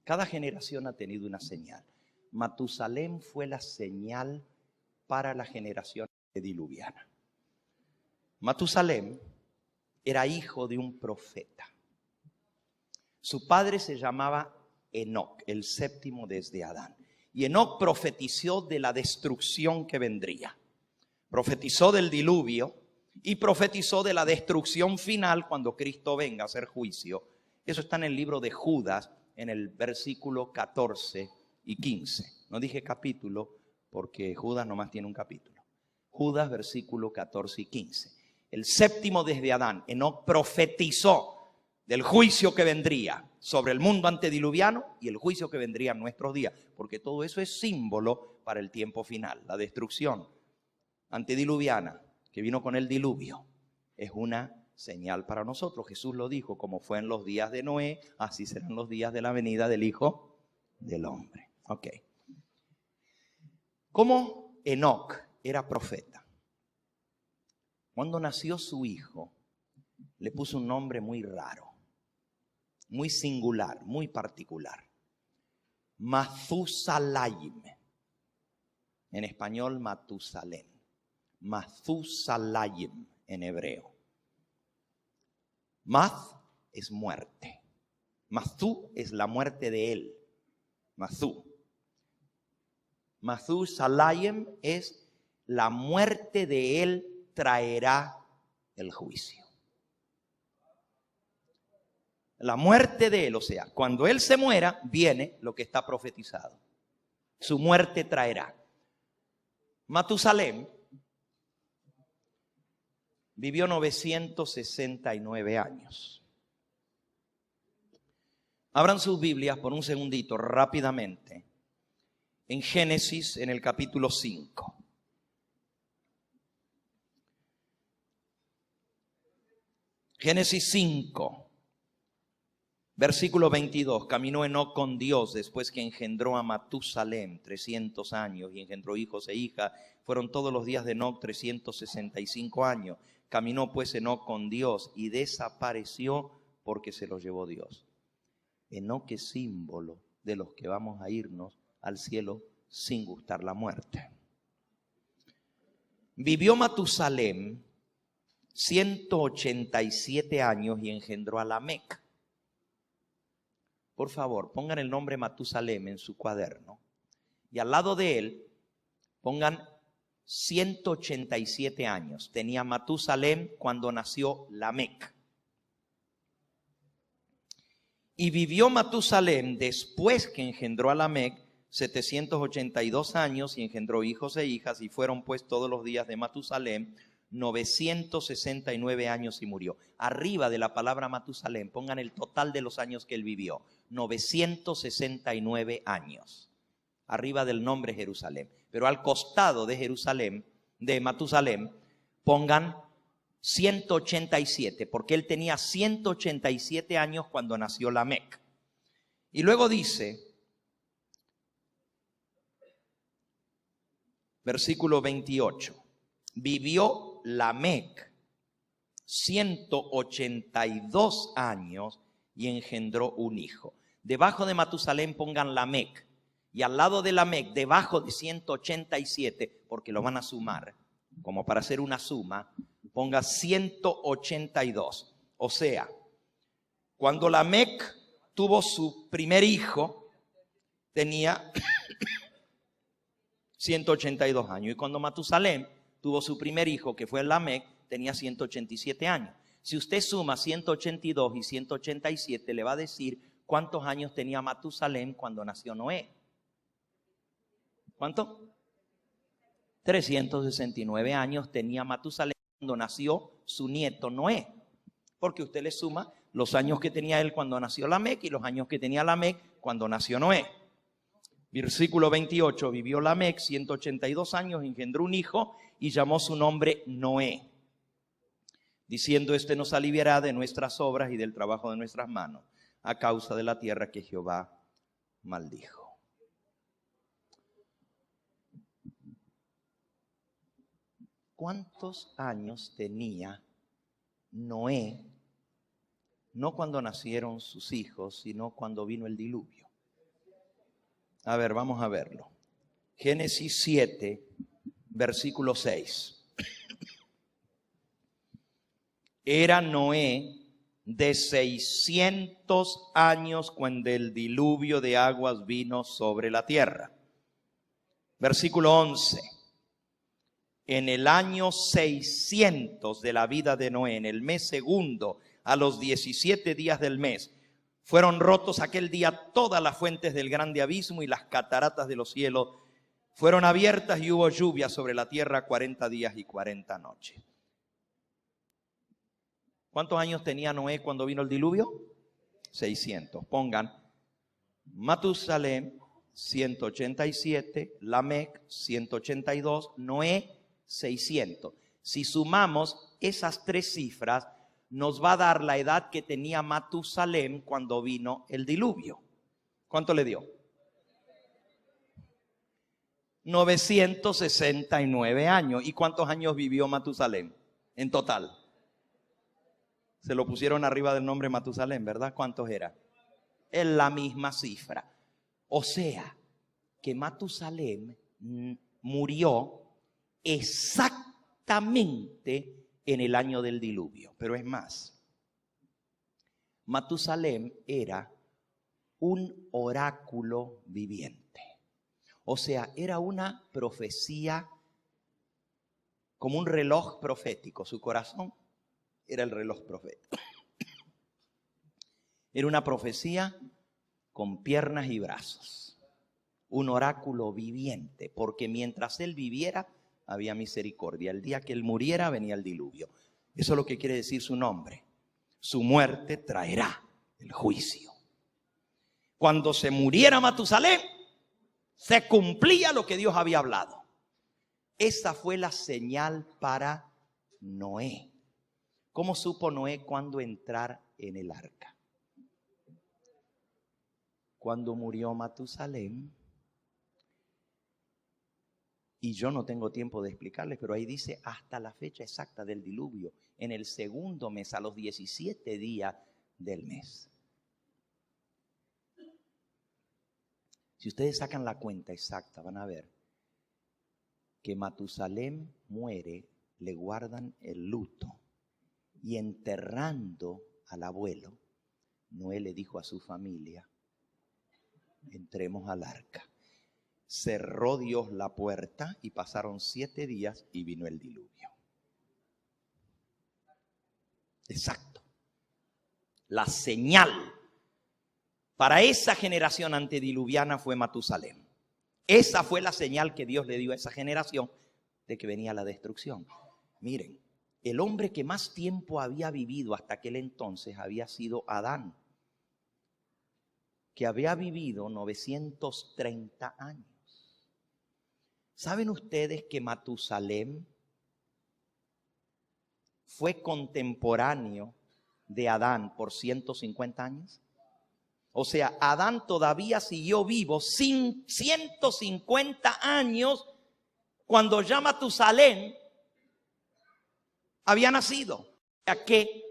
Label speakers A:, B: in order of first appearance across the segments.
A: Cada generación ha tenido una señal. Matusalén fue la señal para la generación diluviana. Matusalén era hijo de un profeta. Su padre se llamaba Enoc, el séptimo desde Adán. Y Enoc profetizó de la destrucción que vendría. Profetizó del diluvio y profetizó de la destrucción final cuando Cristo venga a hacer juicio. Eso está en el libro de Judas, en el versículo 14 y 15. No dije capítulo porque Judas nomás tiene un capítulo. Judas, versículo 14 y 15. El séptimo desde Adán, Enoc profetizó del juicio que vendría sobre el mundo antediluviano y el juicio que vendría en nuestros días, porque todo eso es símbolo para el tiempo final. La destrucción antediluviana que vino con el diluvio es una señal para nosotros. Jesús lo dijo, como fue en los días de Noé, así serán los días de la venida del Hijo del Hombre. Ok. ¿Cómo Enoc era profeta? Cuando nació su hijo, le puso un nombre muy raro, muy singular, muy particular. Mathusalayim. En español, Matusalén. Mathusalayim en hebreo. Math es muerte. Mathú es la muerte de él. Mathú. Mathusalayim es la muerte de él traerá el juicio. La muerte de él, o sea, cuando él se muera, viene lo que está profetizado. Su muerte traerá. Matusalén vivió 969 años. Abran sus Biblias por un segundito, rápidamente, en Génesis, en el capítulo 5. Génesis 5, versículo 22. Caminó Enoc con Dios después que engendró a Matusalén 300 años y engendró hijos e hijas. Fueron todos los días de Enoc 365 años. Caminó pues Enoc con Dios y desapareció porque se lo llevó Dios. Enoc es símbolo de los que vamos a irnos al cielo sin gustar la muerte. Vivió Matusalén 187 años y engendró a Lamec. Por favor, pongan el nombre Matusalén en su cuaderno y al lado de él pongan 187 años. Tenía Matusalén cuando nació Lamec. Y vivió Matusalén después que engendró a Lamec 782 años y engendró hijos e hijas, y fueron pues todos los días de Matusalén 969 años y murió. Arriba de la palabra Matusalén pongan el total de los años que él vivió. 969 años. Arriba del nombre Jerusalén. Pero al costado de Jerusalén, de Matusalén, pongan 187, porque él tenía 187 años cuando nació Lamec. Y luego dice, versículo 28, vivió Lamec 182 años y engendró un hijo. Debajo de Matusalén pongan Lamec. Y al lado de Lamec, debajo de 187, porque lo van a sumar, como para hacer una suma, ponga 182. O sea, cuando Lamec tuvo su primer hijo, tenía 182 años. Y cuando Matusalén tuvo su primer hijo, que fue Lamec, tenía 187 años. Si usted suma 182 y 187, le va a decir cuántos años tenía Matusalén cuando nació Noé. ¿Cuánto? 369 años tenía Matusalén cuando nació su nieto Noé. Porque usted le suma los años que tenía él cuando nació Lamec y los años que tenía Lamec cuando nació Noé. Versículo 28, vivió Lamec 182 años, engendró un hijo y llamó su nombre Noé, diciendo: este nos aliviará de nuestras obras y del trabajo de nuestras manos, a causa de la tierra que Jehová maldijo. ¿Cuántos años tenía Noé? No cuando nacieron sus hijos, sino cuando vino el diluvio. A ver, vamos a verlo. Génesis 7, versículo 6. Era Noé de 600 años cuando el diluvio de aguas vino sobre la tierra. Versículo 11. En el año 600 de la vida de Noé, en el mes segundo, a los 17 días del mes, fueron rotos aquel día todas las fuentes del grande abismo y las cataratas de los cielos fueron abiertas y hubo lluvia sobre la tierra 40 días y 40 noches. ¿Cuántos años tenía Noé cuando vino el diluvio? 600. Pongan Matusalem 187, Lamec 182, Noé 600. Si sumamos esas tres cifras, nos va a dar la edad que tenía Matusalem cuando vino el diluvio. ¿Cuánto le dio? 969 años. ¿Y cuántos años vivió Matusalem en total? Se lo pusieron arriba del nombre Matusalem, ¿verdad? ¿Cuántos era? Es la misma cifra. O sea, que Matusalem murió exactamente en el año del diluvio. Pero es más, Matusalem era un oráculo viviente. O sea, era una profecía como un reloj profético. Su corazón era el reloj profético. Era una profecía con piernas y brazos. Un oráculo viviente, porque mientras él viviera, había misericordia. El día que él muriera, venía el diluvio. Eso es lo que quiere decir su nombre. Su muerte traerá el juicio. Cuando se muriera Matusalem, se cumplía lo que Dios había hablado. Esa fue la señal para Noé. ¿Cómo supo Noé cuándo entrar en el arca? Cuando murió Matusalem, y yo no tengo tiempo de explicarles, pero ahí dice hasta la fecha exacta del diluvio, en el segundo mes, a los 17 días del mes. Si ustedes sacan la cuenta exacta, van a ver que Matusalem muere, le guardan el luto, y enterrando al abuelo, Noé le dijo a su familia: entremos al arca. Cerró Dios la puerta y pasaron 7 días y vino el diluvio. Exacto. La señal para esa generación antediluviana fue Matusalem. Esa fue la señal que Dios le dio a esa generación de que venía la destrucción. Miren, el hombre que más tiempo había vivido hasta aquel entonces había sido Adán, que había vivido 930 años. ¿Saben ustedes que Matusalem fue contemporáneo de Adán por 150 años? O sea, Adán todavía siguió vivo sin 150 años cuando ya Matusalem había nacido. O sea que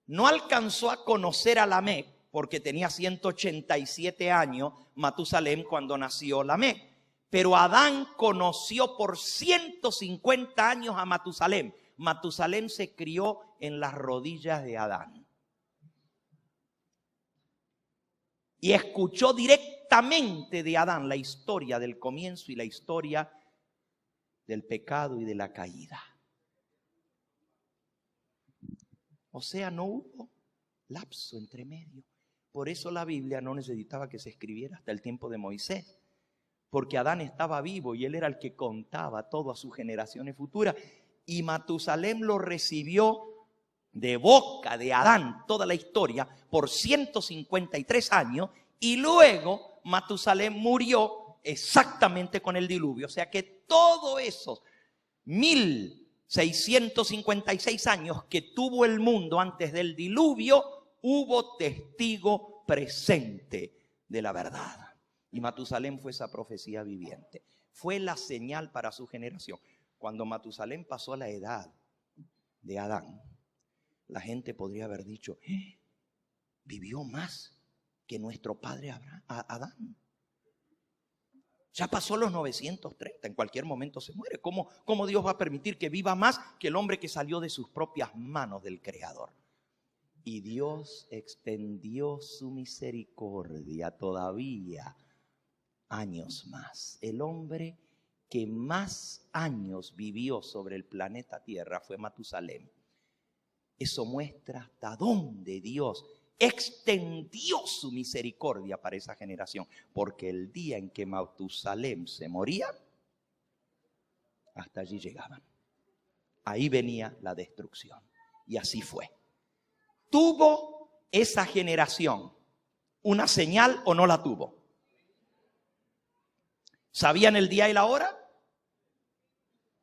A: no alcanzó a conocer a Lamec porque tenía 187 años Matusalem cuando nació Lamec. Pero Adán conoció por 150 años a Matusalem. Matusalem se crió en las rodillas de Adán. Y escuchó directamente de Adán la historia del comienzo y la historia del pecado y de la caída. O sea, no hubo lapso entre medio. Por eso la Biblia no necesitaba que se escribiera hasta el tiempo de Moisés. Porque Adán estaba vivo y él era el que contaba todo a sus generaciones futuras. Y Matusalem lo recibió de boca de Adán, toda la historia, por 153 años. Y luego Matusalem murió exactamente con el diluvio. O sea que todos esos 1656 años que tuvo el mundo antes del diluvio, hubo testigo presente de la verdad. Y Matusalem fue esa profecía viviente. Fue la señal para su generación. Cuando Matusalem pasó a la edad de Adán, la gente podría haber dicho: vivió más que nuestro padre Adán. Ya pasó los 930, en cualquier momento se muere. ¿Cómo Dios va a permitir que viva más que el hombre que salió de sus propias manos del Creador? Y Dios extendió su misericordia todavía años más. El hombre que más años vivió sobre el planeta Tierra fue Matusalén. Eso muestra hasta dónde Dios extendió su misericordia para esa generación. Porque el día en que Matusalén se moría, hasta allí llegaban. Ahí venía la destrucción. Y así fue. ¿Tuvo esa generación una señal o no la tuvo? ¿Sabían el día y la hora?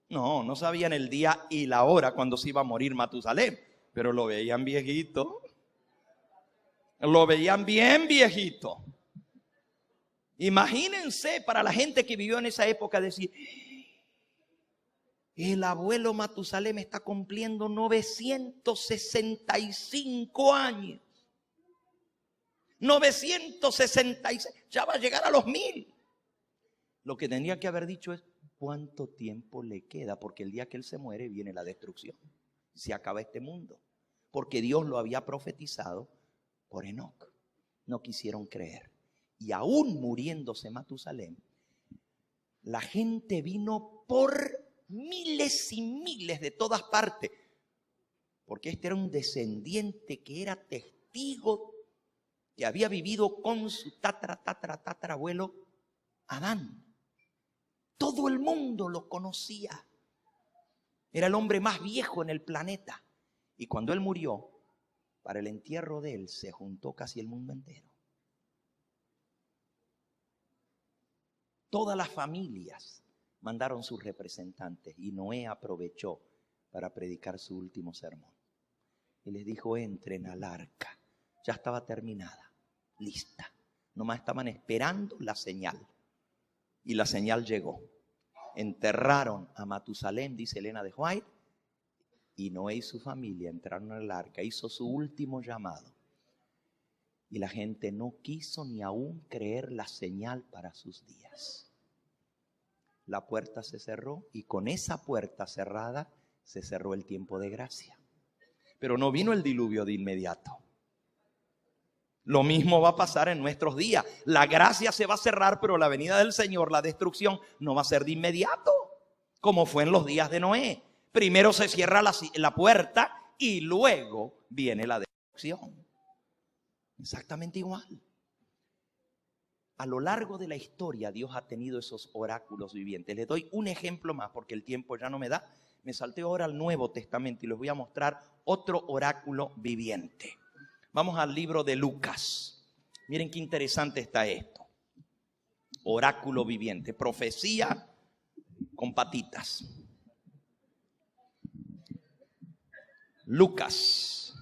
A: No sabían el día y la hora cuando se iba a morir Matusalén, pero lo veían viejito. Lo veían bien viejito. Imagínense para la gente que vivió en esa época decir, el abuelo Matusalén está cumpliendo 965 años. 966, ya va a llegar a los 1000. Lo que tendría que haber dicho es, ¿cuánto tiempo le queda? Porque el día que él se muere viene la destrucción. Se acaba este mundo. Porque Dios lo había profetizado por Enoc. No quisieron creer. Y aún muriéndose Matusalén, la gente vino por miles y miles de todas partes. Porque este era un descendiente que era testigo, que había vivido con su tatarabuelo Adán. Todo el mundo lo conocía. Era el hombre más viejo en el planeta. Y cuando él murió, para el entierro de él se juntó casi el mundo entero. Todas las familias mandaron sus representantes y Noé aprovechó para predicar su último sermón. Y les dijo, entren al arca. Ya estaba terminada, lista. Nomás estaban esperando la señal. Y la señal llegó. Enterraron a Matusalén, dice Elena de White, y Noé y su familia entraron al arca. Hizo su último llamado. Y la gente no quiso ni aún creer la señal para sus días. La puerta se cerró y con esa puerta cerrada se cerró el tiempo de gracia. Pero no vino el diluvio de inmediato. Lo mismo va a pasar en nuestros días. La gracia se va a cerrar, pero la venida del Señor, la destrucción, no va a ser de inmediato, como fue en los días de Noé. Primero se cierra la puerta y luego viene la destrucción. Exactamente igual. A lo largo de la historia Dios ha tenido esos oráculos vivientes. Les doy un ejemplo más porque el tiempo ya no me da. Me salté ahora al Nuevo Testamento y les voy a mostrar otro oráculo viviente. Vamos al libro de Lucas. Miren qué interesante está esto. Oráculo viviente, profecía con patitas. Lucas.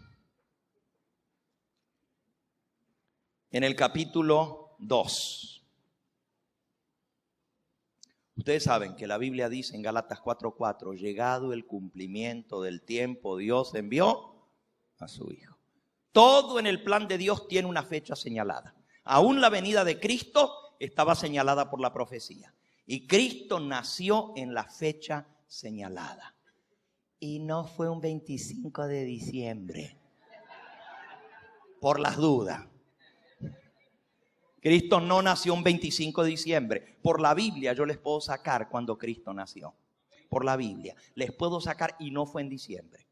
A: En el capítulo 2. Ustedes saben que la Biblia dice en Gálatas 4:4, llegado el cumplimiento del tiempo, Dios envió a su Hijo. Todo en el plan de Dios tiene una fecha señalada. Aún la venida de Cristo estaba señalada por la profecía. Y Cristo nació en la fecha señalada. Y no fue un 25 de diciembre. Por las dudas. Cristo no nació un 25 de diciembre. Por la Biblia yo les puedo sacar cuando Cristo nació. Por la Biblia. Les puedo sacar y no fue en diciembre.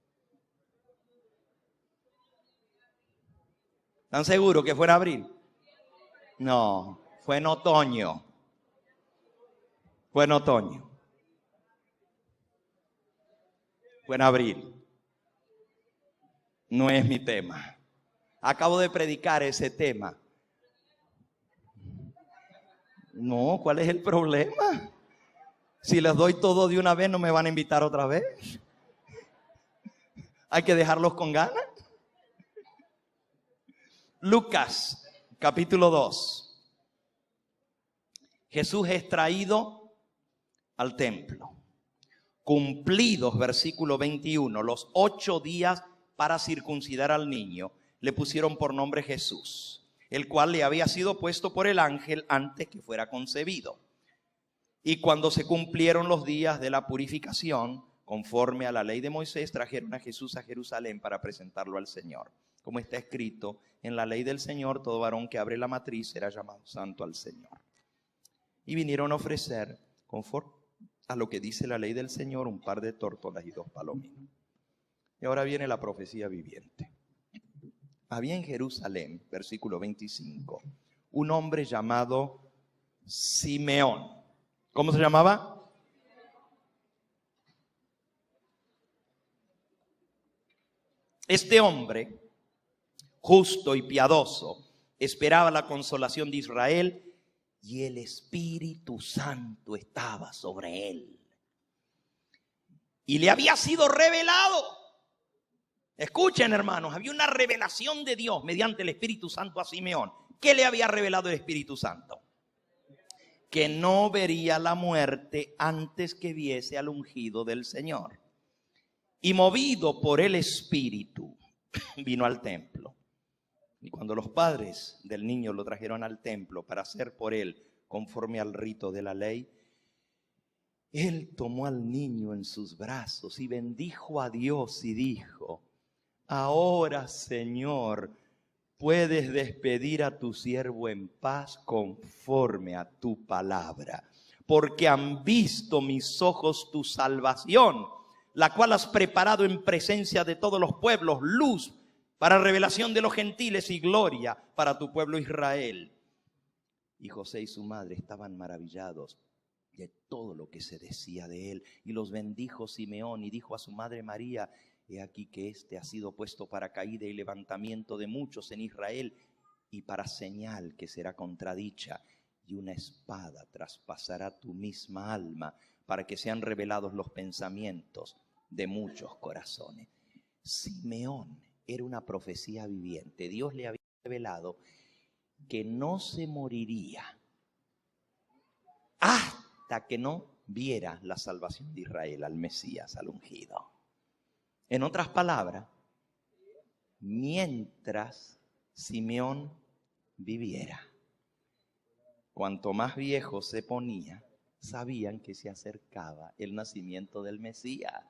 A: ¿Están seguros que fue en abril? No, fue en otoño. Fue en otoño. Fue en abril. No es mi tema. Acabo de predicar ese tema. No, ¿cuál es el problema? Si les doy todo de una vez, ¿no me van a invitar otra vez? Hay que dejarlos con ganas. Lucas, capítulo 2. Jesús es traído al templo. Cumplidos, versículo 21, los 8 días para circuncidar al niño, le pusieron por nombre Jesús, el cual le había sido puesto por el ángel antes que fuera concebido. Y cuando se cumplieron los días de la purificación, conforme a la ley de Moisés, trajeron a Jesús a Jerusalén para presentarlo al Señor. Como está escrito, en la ley del Señor, todo varón que abre la matriz será llamado santo al Señor. Y vinieron a ofrecer, conforme a lo que dice la ley del Señor, un par de tórtolas y 2 palominos. Y ahora viene la profecía viviente. Había en Jerusalén, versículo 25, un hombre llamado Simeón. ¿Cómo se llamaba? Este hombre, justo y piadoso, esperaba la consolación de Israel y el Espíritu Santo estaba sobre él. Y le había sido revelado. Escuchen, hermanos, había una revelación de Dios mediante el Espíritu Santo a Simeón. ¿Qué le había revelado el Espíritu Santo? Que no vería la muerte antes que viese al ungido del Señor. Y movido por el Espíritu, vino al templo. Y cuando los padres del niño lo trajeron al templo para hacer por él conforme al rito de la ley, él tomó al niño en sus brazos y bendijo a Dios y dijo: ahora, Señor, puedes despedir a tu siervo en paz conforme a tu palabra, porque han visto mis ojos tu salvación, la cual has preparado en presencia de todos los pueblos, luz para revelación de los gentiles y gloria para tu pueblo Israel. Y José y su madre estaban maravillados de todo lo que se decía de él. Y los bendijo Simeón y dijo a su madre María: he aquí que este ha sido puesto para caída y levantamiento de muchos en Israel, y para señal que será contradicha, y una espada traspasará tu misma alma, para que sean revelados los pensamientos de muchos corazones. Simeón era una profecía viviente. Dios le había revelado que no se moriría hasta que no viera la salvación de Israel, al Mesías, al ungido. En otras palabras, mientras Simeón viviera, cuanto más viejo se ponía, sabían que se acercaba el nacimiento del Mesías.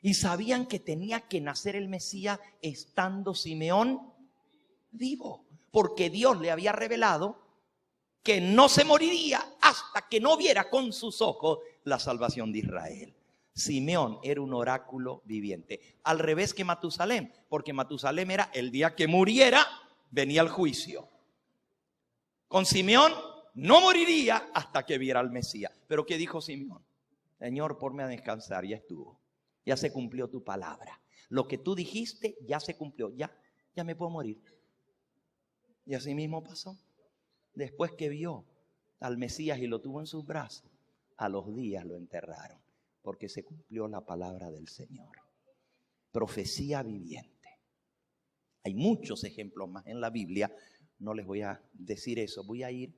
A: Y sabían que tenía que nacer el Mesías estando Simeón vivo, porque Dios le había revelado que no se moriría hasta que no viera con sus ojos la salvación de Israel. Simeón era un oráculo viviente, al revés que Matusalén, porque Matusalén era el día que muriera, venía el juicio. Con Simeón no moriría hasta que viera al Mesías. Pero ¿qué dijo Simeón? Señor, ponme a descansar, ya estuvo. Ya se cumplió tu palabra. Lo que tú dijiste ya se cumplió. Ya me puedo morir. Y así mismo pasó. Después que vio al Mesías y lo tuvo en sus brazos, a los días lo enterraron, porque se cumplió la palabra del Señor. Profecía viviente. Hay muchos ejemplos más en la Biblia. No les voy a decir eso. Voy a ir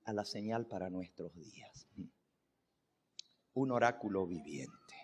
A: a la señal para nuestros días. Un oráculo viviente.